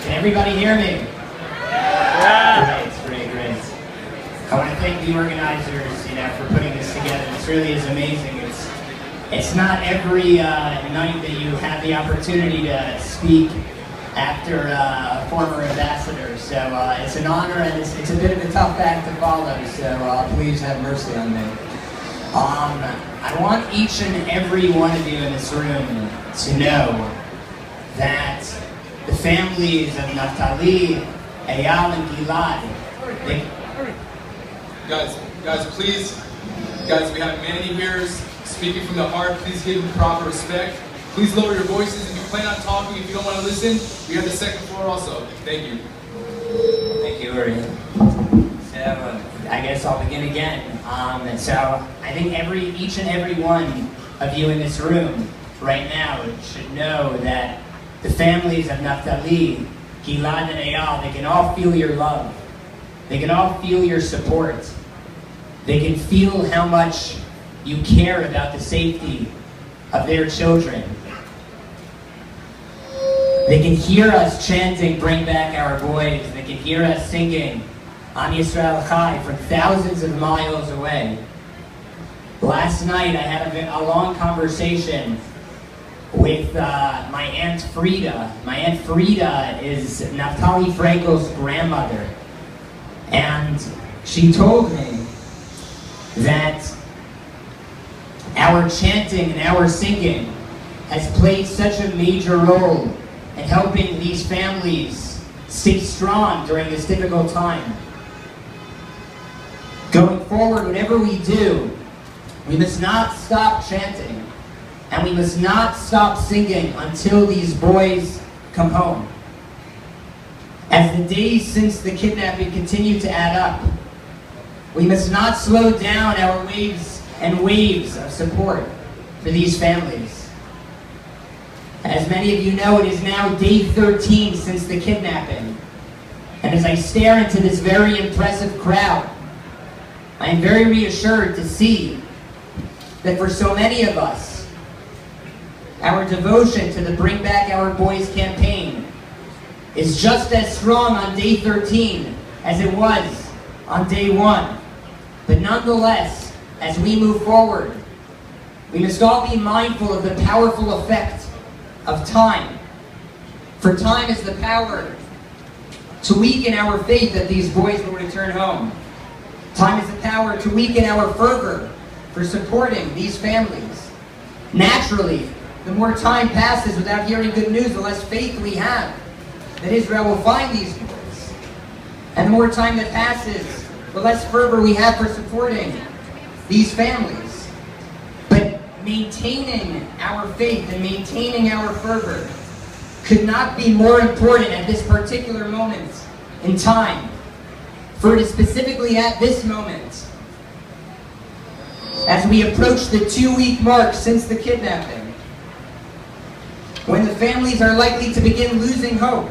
Can everybody hear me? Yeah. Great. I want to thank the organizers, for putting this together. This really is amazing. It's not every night that you have the opportunity to speak after a former ambassador. So it's an honor, and it's a bit of a tough act to follow. So please have mercy on me. I want each and every one of you in this room to know that the families of Naftali, Eyal, and Gilad, Guys, please, we have many here speaking from the heart. Please give them proper respect. Please lower your voices. If you plan on talking, if you don't want to listen, we have the second floor also. Thank you. Thank you, Uri. So, I guess I'll begin again. So, I think each and every one of you in this room right now should know that the families of Naftali, Gilad, and Eyal, they can all feel your love. They can all feel your support. They can feel how much you care about the safety of their children. They can hear us chanting, "Bring back our boys." They can hear us singing, "Am Yisrael Chai," from thousands of miles away. Last night I had a long conversation with my Aunt Frida. My Aunt Frida is Naftali Frankel's grandmother. And she told me that our chanting and our singing has played such a major role in helping these families stay strong during this difficult time. Going forward, whatever we do, we must not stop chanting, and we must not stop singing until these boys come home. As the days since the kidnapping continue to add up, we must not slow down our waves of support for these families. As many of you know, it is now day 13 since the kidnapping. And as I stare into this very impressive crowd, I am very reassured to see that for so many of us, our devotion to the Bring Back Our Boys campaign is just as strong on day 13 as it was on day 1. But nonetheless, as we move forward, we must all be mindful of the powerful effect of time. For time is the power to weaken our faith that these boys will return home. Time is the power to weaken our fervor for supporting these families. Naturally, the more time passes without hearing good news, the less faith we have that Israel will find these boys. And the more time that passes, the less fervor we have for supporting these families. But maintaining our faith and maintaining our fervor could not be more important at this particular moment in time. For it is specifically at this moment, as we approach the 2-week mark since the kidnapping, when the families are likely to begin losing hope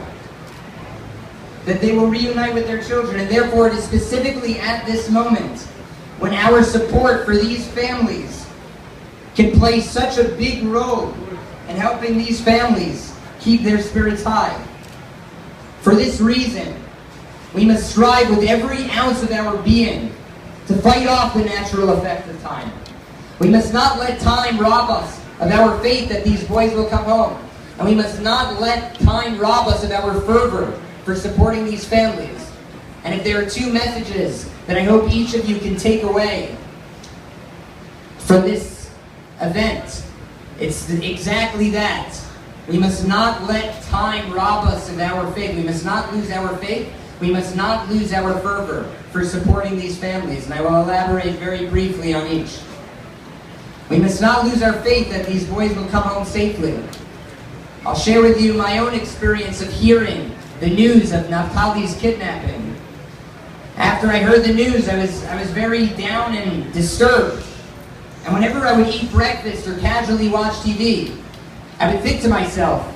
that they will reunite with their children. And therefore it is specifically at this moment when our support for these families can play such a big role in helping these families keep their spirits high. For this reason, we must strive with every ounce of our being to fight off the natural effect of time. We must not let time rob us of our faith that these boys will come home. And we must not let time rob us of our fervor for supporting these families. And if there are 2 messages that I hope each of you can take away from this event, it's exactly that. We must not let time rob us of our faith. We must not lose our faith. We must not lose our fervor for supporting these families. And I will elaborate very briefly on each. We must not lose our faith that these boys will come home safely. I'll share with you my own experience of hearing the news of Naftali's kidnapping. After I heard the news, I was very down and disturbed. And whenever I would eat breakfast or casually watch TV, I would think to myself,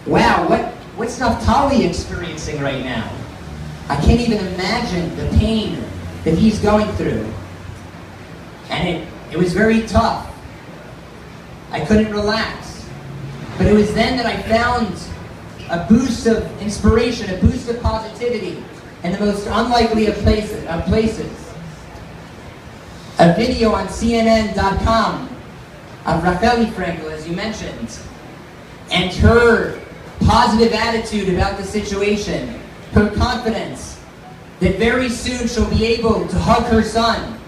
wow, what's Naftali experiencing right now? I can't even imagine the pain that he's going through. And it was very tough. I couldn't relax. But it was then that I found a boost of inspiration, a boost of positivity in the most unlikely of places. A video on CNN.com of Racheli Frankel, as you mentioned, and her positive attitude about the situation, her confidence that very soon she'll be able to hug her son,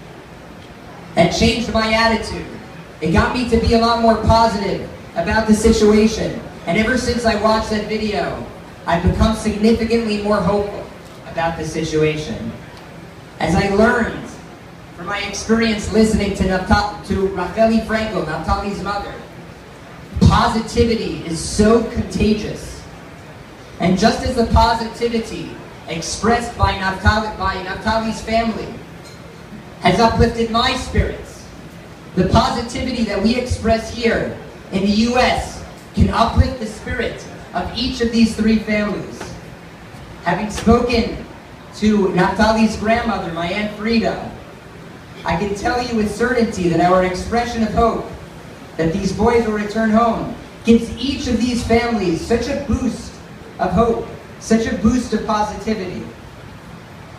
that changed my attitude. It got me to be a lot more positive about the situation. And ever since I watched that video, I've become significantly more hopeful about the situation. As I learned from my experience listening to Racheli Frankel, Naftali's mother, positivity is so contagious. And just as the positivity expressed by Naftali's family has uplifted my spirits, the positivity that we express here in the U.S. can uplift the spirit of each of these three families. Having spoken to Naftali's grandmother, my Aunt Frida, I can tell you with certainty that our expression of hope that these boys will return home gives each of these families such a boost of hope, such a boost of positivity.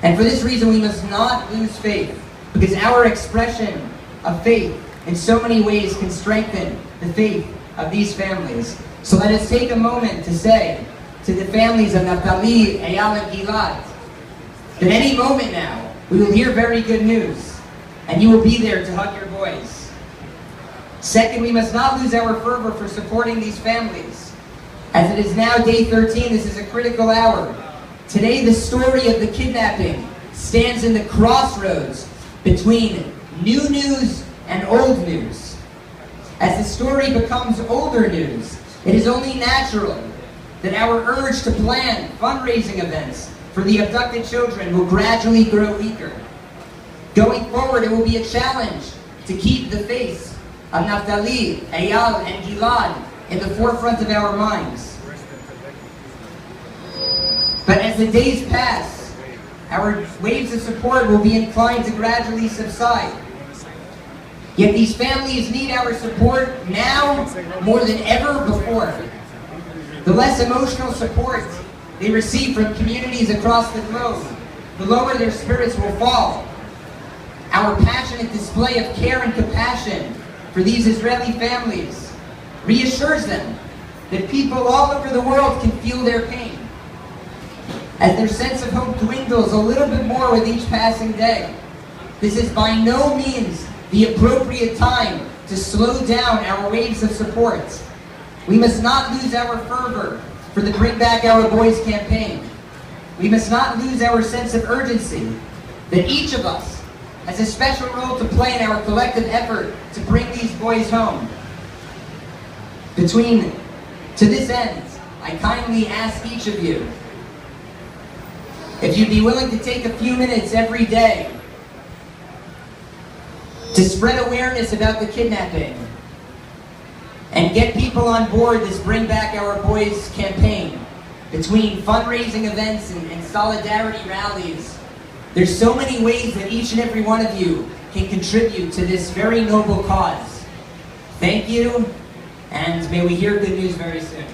And for this reason, we must not lose faith, because our expression of faith in so many ways can strengthen the faith of these families. So let us take a moment to say to the families of Naftali, Eyal, and Gilad that any moment now we will hear very good news, and you will be there to hug your boys. Second, we must not lose our fervor for supporting these families. As it is now day 13, this is a critical hour. Today, the story of the kidnapping stands in the crossroads between new news and old news. As the story becomes older news, it is only natural that our urge to plan fundraising events for the abducted children will gradually grow weaker. Going forward, it will be a challenge to keep the face of Naftali, Eyal, and Gilad in the forefront of our minds. But as the days pass, our waves of support will be inclined to gradually subside. Yet these families need our support now more than ever before. The less emotional support they receive from communities across the globe, the lower their spirits will fall. Our passionate display of care and compassion for these Israeli families reassures them that people all over the world can feel their pain, as their sense of hope dwindles a little bit more with each passing day. This is by no means the appropriate time to slow down our waves of support. We must not lose our fervor for the Bring Back Our Boys campaign. We must not lose our sense of urgency that each of us has a special role to play in our collective effort to bring these boys home. To this end, I kindly ask each of you if you'd be willing to take a few minutes every day to spread awareness about the kidnapping and get people on board this Bring Back Our Boys campaign. Between fundraising events and solidarity rallies, there's so many ways that each and every one of you can contribute to this very noble cause. Thank you, and may we hear good news very soon.